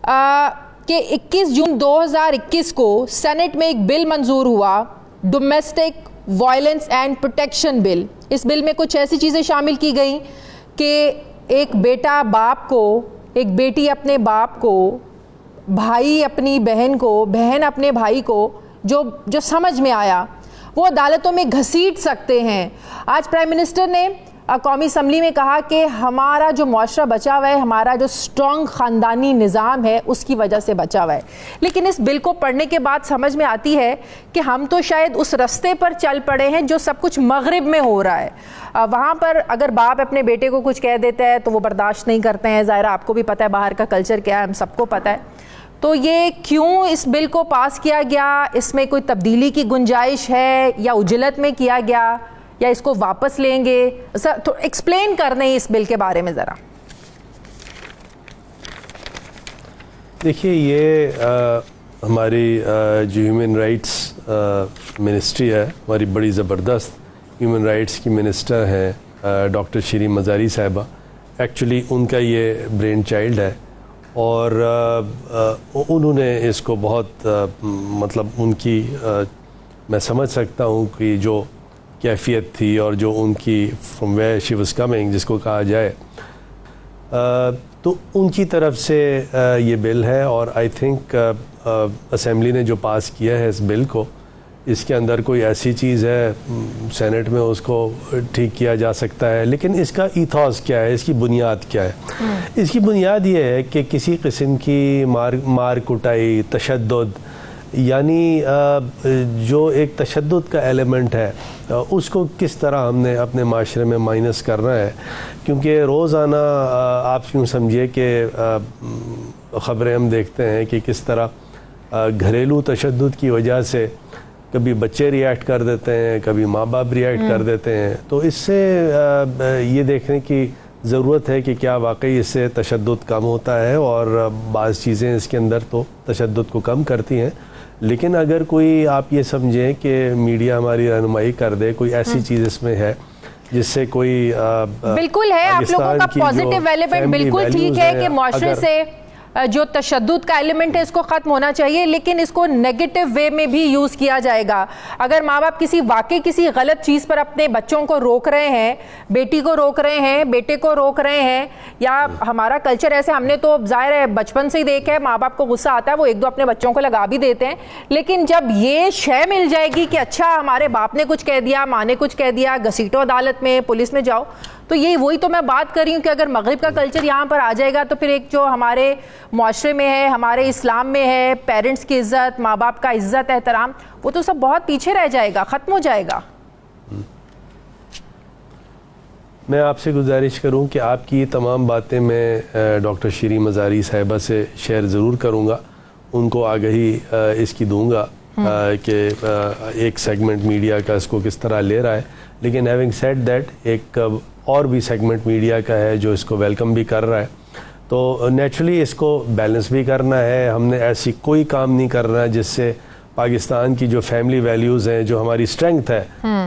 کہ 21 جون 2021 کو سینٹ میں ایک بل منظور ہوا، domestic violence and protection bill. اس بل میں کچھ ایسی چیزیں شامل کی گئیں کہ ایک بیٹا باپ کو، ایک بیٹی اپنے باپ کو، بھائی اپنی بہن کو، بہن اپنے بھائی کو جو سمجھ میں آیا وہ عدالتوں میں گھسیٹ سکتے ہیں. آج پرائم منسٹر نے قومی اسمبلی میں کہا کہ ہمارا جو معاشرہ بچا ہوا ہے، ہمارا جو اسٹرانگ خاندانی نظام ہے اس کی وجہ سے بچا ہوا ہے. لیکن اس بل کو پڑھنے کے بعد سمجھ میں آتی ہے کہ ہم تو شاید اس رستے پر چل پڑے ہیں جو سب کچھ مغرب میں ہو رہا ہے. وہاں پر اگر باپ اپنے بیٹے کو کچھ کہہ دیتا ہے تو وہ برداشت نہیں کرتے ہیں. ظاہر آپ کو بھی پتہ ہے باہر کا کلچر کیا ہے، ہم سب کو پتہ ہے. تو یہ کیوں اس بل کو پاس کیا گیا؟ اس میں کوئی تبدیلی کی گنجائش ہے یا عجلت میں کیا گیا یا اس کو واپس لیں گے؟ تو ایکسپلین کر دیں اس بل کے بارے میں ذرا. دیکھیے، یہ ہماری جو ہیومن رائٹس منسٹری ہے، ہماری بڑی زبردست ہیومن رائٹس کی منسٹر ہیں ڈاکٹر شیریں مزاری صاحبہ. ایکچولی ان کا یہ برین چائلڈ ہے اور انہوں نے اس کو بہت مطلب ان کی میں سمجھ سکتا ہوں کہ جو کیفیت تھی اور جو ان کی from where she was coming جس کو کہا جائے، تو ان کی طرف سے یہ بل ہے. اور آئی تھنک اسمبلی نے جو پاس کیا ہے اس بل کو، اس کے اندر کوئی ایسی چیز ہے سینٹ میں اس کو ٹھیک کیا جا سکتا ہے. لیکن اس کا ایتھوس کیا ہے، اس کی بنیاد کیا ہے؟ اس کی بنیاد یہ ہے کہ کسی قسم کی مار کٹائی، تشدد، یعنی جو ایک تشدد کا ایلیمنٹ ہے اس کو کس طرح ہم نے اپنے معاشرے میں مائنس کرنا ہے. کیونکہ روزانہ آپ یوں سمجھیے کہ خبریں ہم دیکھتے ہیں کہ کس طرح گھریلو تشدد کی وجہ سے کبھی بچے ریئیکٹ کر دیتے ہیں، کبھی ماں باپ ریئیکٹ کر دیتے ہیں. تو اس سے یہ دیکھنے کی ضرورت ہے کہ کیا واقعی اس سے تشدد کم ہوتا ہے، اور بعض چیزیں اس کے اندر تو تشدد کو کم کرتی ہیں. لیکن اگر کوئی آپ یہ سمجھیں کہ میڈیا ہماری رہنمائی کر دے، کوئی ایسی چیز اس میں ہے جس سے کوئی بالکل ہے آپ لوگوں کا پازیٹیو ایلیمنٹ بالکل ٹھیک ہے کہ معاشرے سے جو تشدد کا ایلیمنٹ ہے اس کو ختم ہونا چاہیے، لیکن اس کو نیگیٹو وے میں بھی یوز کیا جائے گا. اگر ماں باپ کسی غلط چیز پر اپنے بچوں کو روک رہے ہیں، بیٹی کو روک رہے ہیں، بیٹے کو روک رہے ہیں، یا ہمارا کلچر ایسے، ہم نے تو ظاہر ہے بچپن سے ہی دیکھا ہے، ماں باپ کو غصہ آتا ہے وہ ایک دو اپنے بچوں کو لگا بھی دیتے ہیں. لیکن جب یہ شے مل جائے گی کہ اچھا ہمارے باپ نے کچھ کہہ دیا، ماں نے کچھ کہہ دیا، گھسیٹو عدالت میں، پولیس میں جاؤ، تو یہ وہی تو میں بات کر رہی ہوں کہ اگر مغرب کا کلچر یہاں پر آ جائے گا تو پھر ایک جو ہمارے معاشرے میں ہے، ہمارے اسلام میں ہے، پیرنٹس کی عزت، ماں باپ کا عزت احترام، وہ تو سب بہت پیچھے رہ جائے گا، ختم ہو جائے گا. میں آپ سے گزارش کروں کہ آپ کی یہ تمام باتیں میں ڈاکٹر شیریں مزاری صاحبہ سے شیئر ضرور کروں گا، ان کو آگہی اس کی دوں گا کہ ایک سیگمنٹ میڈیا کا اس کو کس طرح لے رہا ہے. لیکن ہیونگ سیڈ دیٹ، ایک اور بھی سیگمنٹ میڈیا کا ہے جو اس کو ویلکم بھی کر رہا ہے. تو نیچرلی اس کو بیلنس بھی کرنا ہے. ہم نے ایسی کوئی کام نہیں کرنا جس سے پاکستان کی جو فیملی ویلیوز ہیں، جو ہماری اسٹرینگتھ ہے،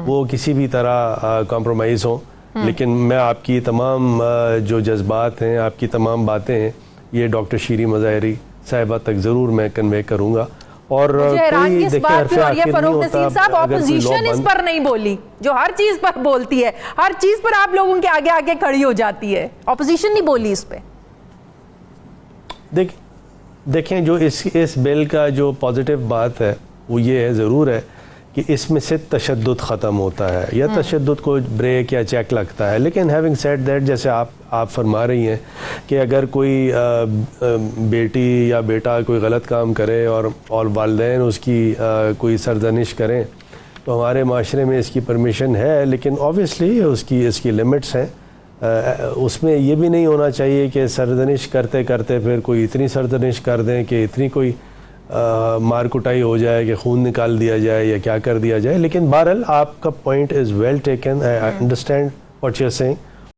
وہ کسی بھی طرح کمپرومائز ہوں. لیکن میں آپ کی تمام جو جذبات ہیں، آپ کی تمام باتیں ہیں، یہ ڈاکٹر شیریں مزاری صاحبہ تک ضرور میں کنوے کروں گا. اور فروخ نسیم صاحب، اپوزیشن اس پر نہیں بولی، جو ہر چیز پر بولتی ہے، ہر چیز پر آپ لوگوں کے آگے آگے کھڑی ہو جاتی ہے، اپوزیشن نہیں بولی اس پہ. دیکھیں جو اس بل کا جو پازیٹیو بات ہے وہ یہ ہے ضرور ہے کہ اس میں سے تشدد ختم ہوتا ہے یا تشدد کو بریک یا چیک لگتا ہے. لیکن ہیونگ سیڈ دیٹ، جیسے آپ فرما رہی ہیں کہ اگر کوئی بیٹی یا بیٹا کوئی غلط کام کرے اور والدین اس کی کوئی سرزنش کریں تو ہمارے معاشرے میں اس کی پرمیشن ہے. لیکن اوبیسلی اس کی لمٹس ہیں. اس میں یہ بھی نہیں ہونا چاہیے کہ سرزنش کرتے کرتے پھر کوئی اتنی سرزنش کر دیں کہ اتنی کوئی مار کٹائی ہو جائے کہ خون نکال دیا جائے یا کیا کر دیا جائے. لیکن بہرحال آپ کا point is well taken. I understand what you are seeing.